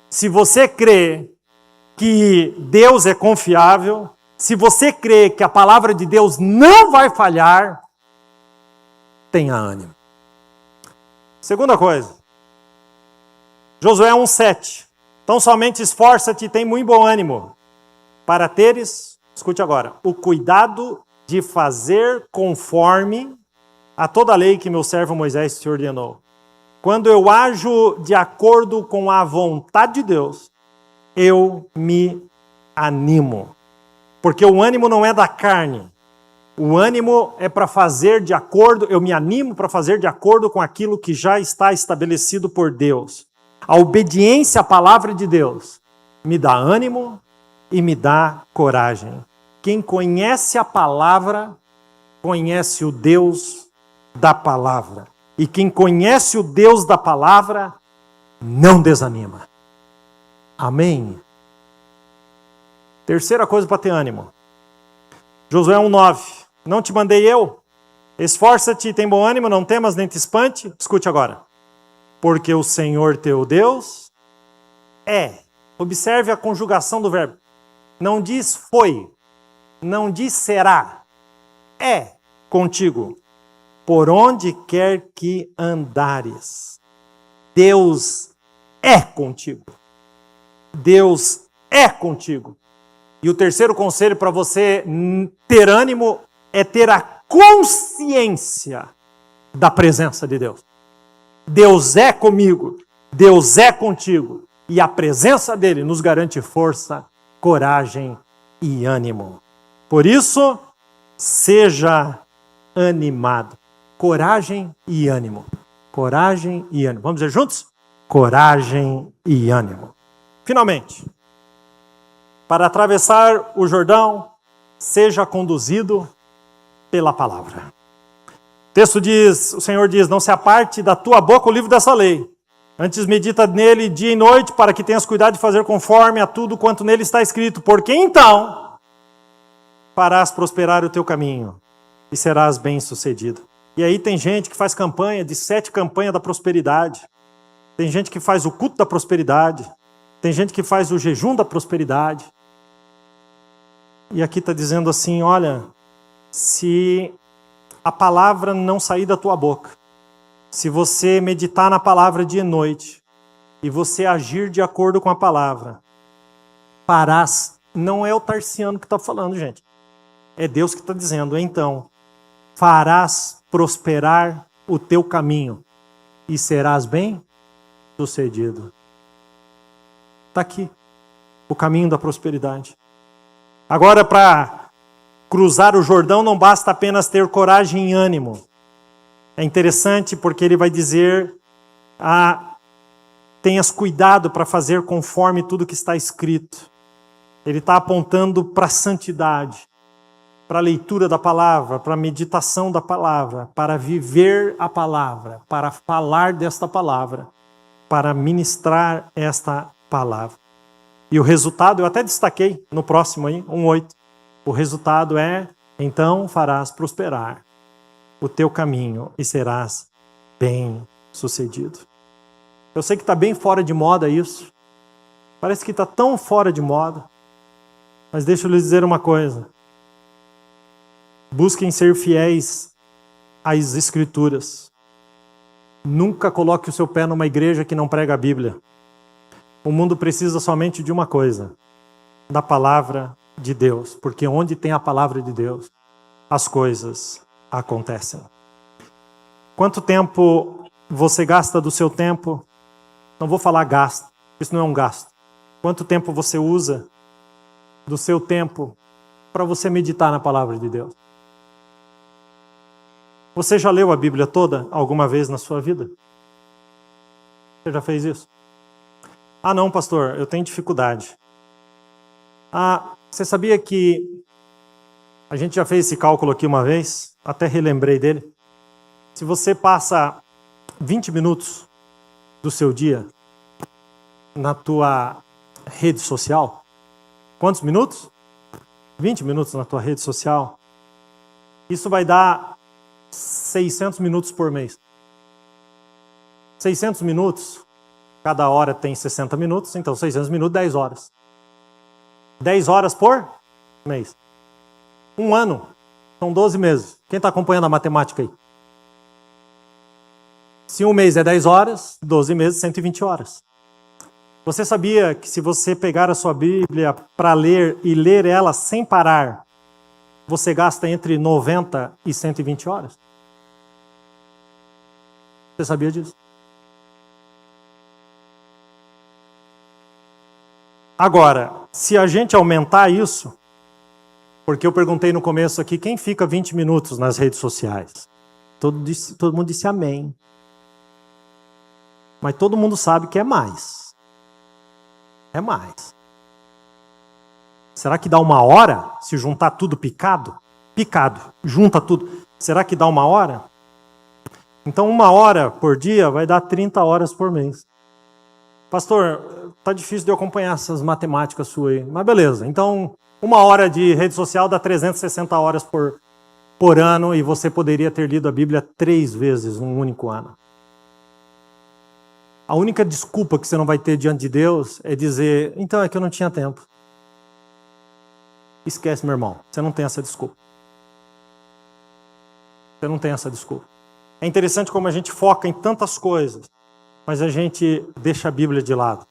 Speaker 2: se você crê que Deus é confiável, se você crê que a palavra de Deus não vai falhar, tenha ânimo. Segunda coisa, Josué 1,7. Então somente esforça-te e tem muito bom ânimo, para teres, escute agora, o cuidado de fazer conforme a toda a lei que meu servo Moisés te ordenou. Quando eu ajo de acordo com a vontade de Deus, eu me animo. Porque o ânimo não é da carne. O ânimo é para fazer de acordo, eu me animo para fazer de acordo com aquilo que já está estabelecido por Deus. A obediência à palavra de Deus me dá ânimo e me dá coragem. Quem conhece a palavra, conhece o Deus da palavra. E quem conhece o Deus da palavra, não desanima. Amém? Terceira coisa para ter ânimo. Josué 1,9. Não te mandei eu? Esforça-te e tem bom ânimo, não temas nem te espante. Escute agora. Porque o Senhor teu Deus é. Observe a conjugação do verbo. Não diz foi, não diz será. É contigo, por onde quer que andares. Deus é contigo. Deus é contigo. E o terceiro conselho para você ter ânimo é ter a consciência da presença de Deus. Deus é comigo, Deus é contigo. E a presença dele nos garante força, coragem e ânimo. Por isso, seja animado. Coragem e ânimo. Coragem e ânimo. Vamos dizer juntos? Coragem e ânimo. Finalmente, para atravessar o Jordão, seja conduzido pela palavra. O texto diz, o Senhor diz, não se aparte da tua boca o livro dessa lei. Antes medita nele dia e noite, para que tenhas cuidado de fazer conforme a tudo quanto nele está escrito. Porque então farás prosperar o teu caminho e serás bem-sucedido. E aí tem gente que faz campanha de 7 campanhas da prosperidade. Tem gente que faz o culto da prosperidade. Tem gente que faz o jejum da prosperidade. E aqui está dizendo assim, olha, se a palavra não sair da tua boca, se você meditar na palavra dia e noite, e você agir de acordo com a palavra, farás, não é o Tarciano que está falando, gente. É Deus que está dizendo, então, farás prosperar o teu caminho e serás bem-sucedido. Está aqui, o caminho da prosperidade. Agora, para cruzar o Jordão, não basta apenas ter coragem e ânimo. É interessante porque ele vai dizer, tenhas cuidado para fazer conforme tudo que está escrito. Ele está apontando para a santidade, para a leitura da palavra, para a meditação da palavra, para viver a palavra, para falar desta palavra, para ministrar esta palavra. E o resultado, eu até destaquei no próximo aí, 1:8. O resultado é, então farás prosperar o teu caminho e serás bem-sucedido. Eu sei que está bem fora de moda isso. Parece que está tão fora de moda. Mas deixa eu lhes dizer uma coisa. Busquem ser fiéis às Escrituras. Nunca coloque o seu pé numa igreja que não prega a Bíblia. O mundo precisa somente de uma coisa, da palavra de Deus. Porque onde tem a palavra de Deus, as coisas acontecem. Quanto tempo você gasta do seu tempo? Não vou falar gasto, isso não é um gasto. Quanto tempo você usa do seu tempo para você meditar na palavra de Deus? Você já leu a Bíblia toda alguma vez na sua vida? Você já fez isso? Ah, não, pastor, eu tenho dificuldade. Ah, você sabia que a gente já fez esse cálculo aqui uma vez? Até relembrei dele. Se você passa 20 minutos do seu dia na tua rede social, quantos minutos? 20 minutos na tua rede social. Isso vai dar 600 minutos por mês. 600 minutos, cada hora tem 60 minutos, então 600 minutos, 10 horas. 10 horas por mês. Um ano, são 12 meses. Quem está acompanhando a matemática aí? Se um mês é 10 horas, 12 meses, 120 horas. Você sabia que se você pegar a sua Bíblia para ler e ler ela sem parar, você gasta entre 90 e 120 horas? Você sabia disso? Agora, se a gente aumentar isso, porque eu perguntei no começo aqui, quem fica 20 minutos nas redes sociais? Todo mundo disse amém. Mas todo mundo sabe que é mais. É mais. Será que dá uma hora se juntar tudo picado? Picado, junta tudo. Será que dá uma hora? Então 1 hora por dia vai dar 30 horas por mês. Pastor, tá difícil de eu acompanhar essas matemáticas suas aí. Mas beleza, então 1 hora de rede social dá 360 horas por ano e você poderia ter lido a Bíblia 3 vezes num único ano. A única desculpa que você não vai ter diante de Deus é dizer, então é que eu não tinha tempo. Esquece, meu irmão, você não tem essa desculpa. Você não tem essa desculpa. É interessante como a gente foca em tantas coisas, mas a gente deixa a Bíblia de lado.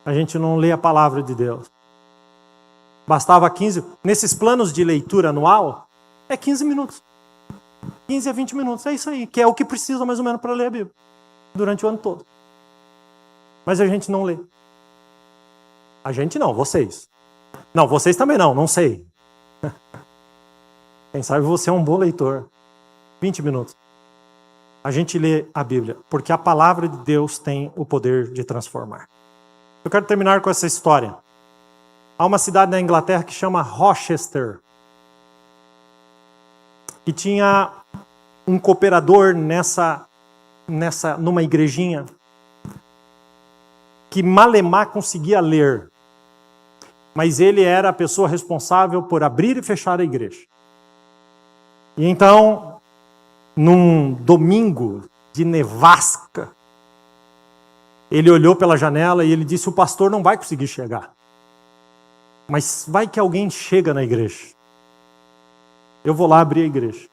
Speaker 2: A gente não lê a palavra de Deus. Bastava 15, nesses planos de leitura anual, é 15 minutos. 15 a 20 minutos, é isso aí, que é o que precisa mais ou menos para ler a Bíblia, durante o ano todo. Mas a gente não lê. A gente não, vocês. Não, vocês também não sei. Quem sabe você é um bom leitor. 20 minutos. A gente lê a Bíblia, porque a palavra de Deus tem o poder de transformar. Eu quero terminar com essa história. Há uma cidade na Inglaterra que chama Rochester. E tinha um cooperador numa igrejinha que malemar conseguia ler. Mas ele era a pessoa responsável por abrir e fechar a igreja. E então, num domingo de nevasca, Ele olhou pela janela e ele disse: o pastor não vai conseguir chegar. Mas vai que alguém chega na igreja. Eu vou lá abrir a igreja.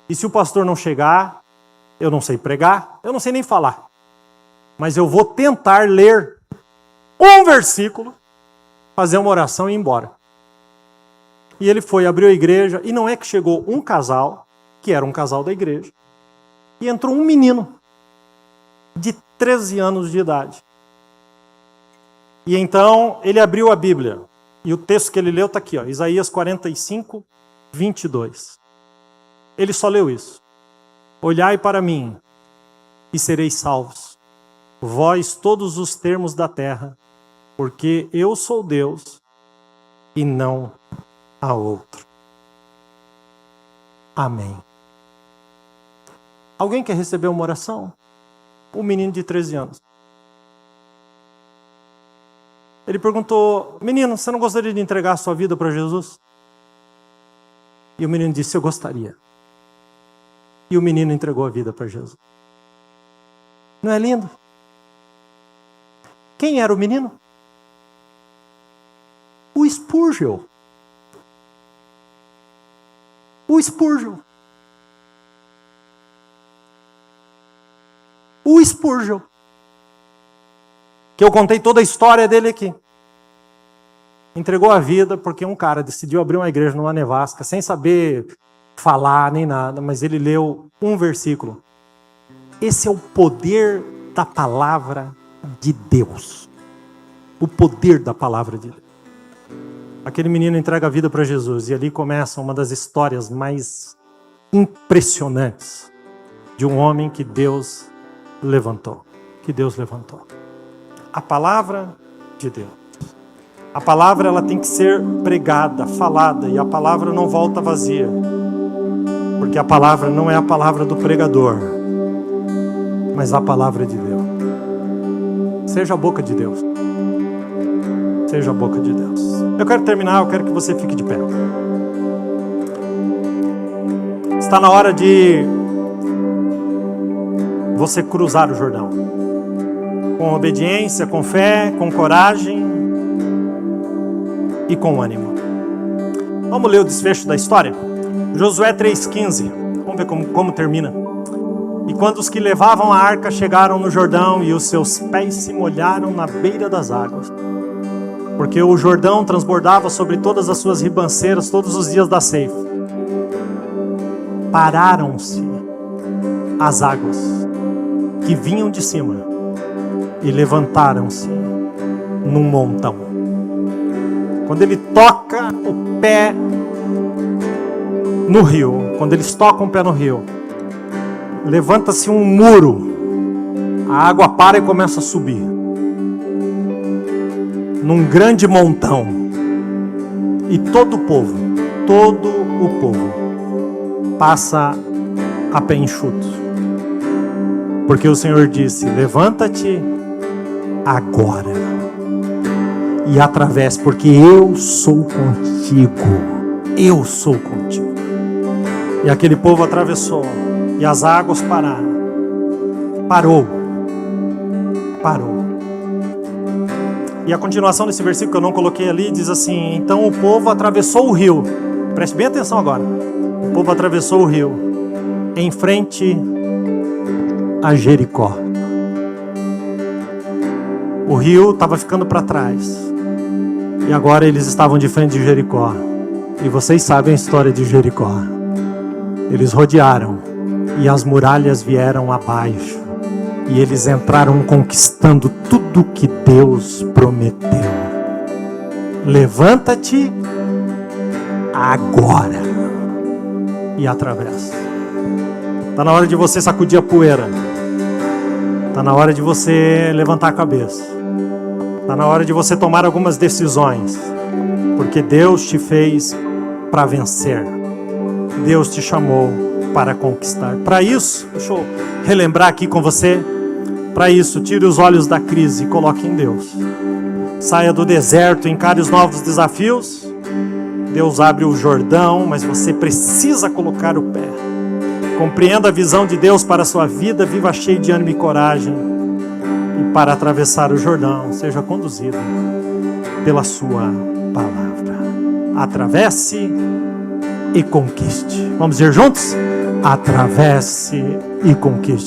Speaker 2: E se o pastor não chegar, eu não sei pregar, eu não sei nem falar. Mas eu vou tentar ler um versículo, fazer uma oração e ir embora. E ele foi, abriu a igreja, e não é que chegou um casal, que era um casal da igreja, e entrou um menino de 13 anos de idade. E então ele abriu a Bíblia, e o texto que ele leu está aqui, ó, Isaías 45, 22. Ele só leu isso. Olhai para mim, e sereis salvos, vós todos os termos da terra, porque eu sou Deus, e não há outro. Amém. Alguém quer receber uma oração? Um menino de 13 anos. Ele perguntou: menino, você não gostaria de entregar a sua vida para Jesus? E o menino disse: eu gostaria. E o menino entregou a vida para Jesus. Não é lindo? Quem era o menino? O Spurgeon. O Spurgeon. O Spurgeon. Que eu contei toda a história dele aqui. Entregou a vida porque um cara decidiu abrir uma igreja numa nevasca, sem saber falar nem nada, mas ele leu um versículo. Esse é o poder da palavra de Deus. O poder da palavra de Deus. Aquele menino entrega a vida para Jesus, e ali começa uma das histórias mais impressionantes de um homem que Deus levantou. Que Deus levantou. A palavra de Deus. A palavra, ela tem que ser pregada, falada, e a palavra não volta vazia. Porque a palavra não é a palavra do pregador, mas a palavra de Deus. Seja a boca de Deus. Seja a boca de Deus. Eu quero terminar, eu quero que você fique de pé. Está na hora de você cruzar o Jordão. Com obediência, com fé, com coragem e com ânimo. Vamos ler o desfecho da história? Josué 3,15. Vamos ver como termina. E quando os que levavam a arca chegaram no Jordão, e os seus pés se molharam na beira das águas, porque o Jordão transbordava sobre todas as suas ribanceiras todos os dias da ceifa, pararam-se as águas que vinham de cima e levantaram-se num montão. Quando ele toca o pé no rio, quando eles tocam o pé no rio, levanta-se um muro, a água para e começa a subir, num grande montão, e todo o povo passa a pé enxuto, porque o Senhor disse: levanta-te agora e atravesse, porque eu sou contigo. Eu sou contigo. E aquele povo atravessou, e as águas pararam. Parou. E a continuação desse versículo que eu não coloquei ali diz assim: então o povo atravessou o rio. Preste bem atenção agora. O povo atravessou o rio em frente a Jericó. O rio estava ficando para trás, e agora eles estavam de frente de Jericó. E vocês sabem a história de Jericó. Eles rodearam, e as muralhas vieram abaixo, e eles entraram conquistando tudo que Deus prometeu. Levanta-te agora e atravessa. Está na hora de você sacudir a poeira. Está na hora de você levantar a cabeça. Está na hora de você tomar algumas decisões, porque Deus te fez para vencer. Deus te chamou para conquistar. Para isso, deixa eu relembrar aqui com você. Para isso, tire os olhos da crise e coloque em Deus. Saia do deserto, encare os novos desafios. Deus abre o Jordão, mas você precisa colocar o pé. Compreenda a visão de Deus para a sua vida, viva cheio de ânimo e coragem. e para atravessar o Jordão, seja conduzido pela sua palavra. Atravesse e conquiste. Vamos dizer juntos? Atravesse e conquiste.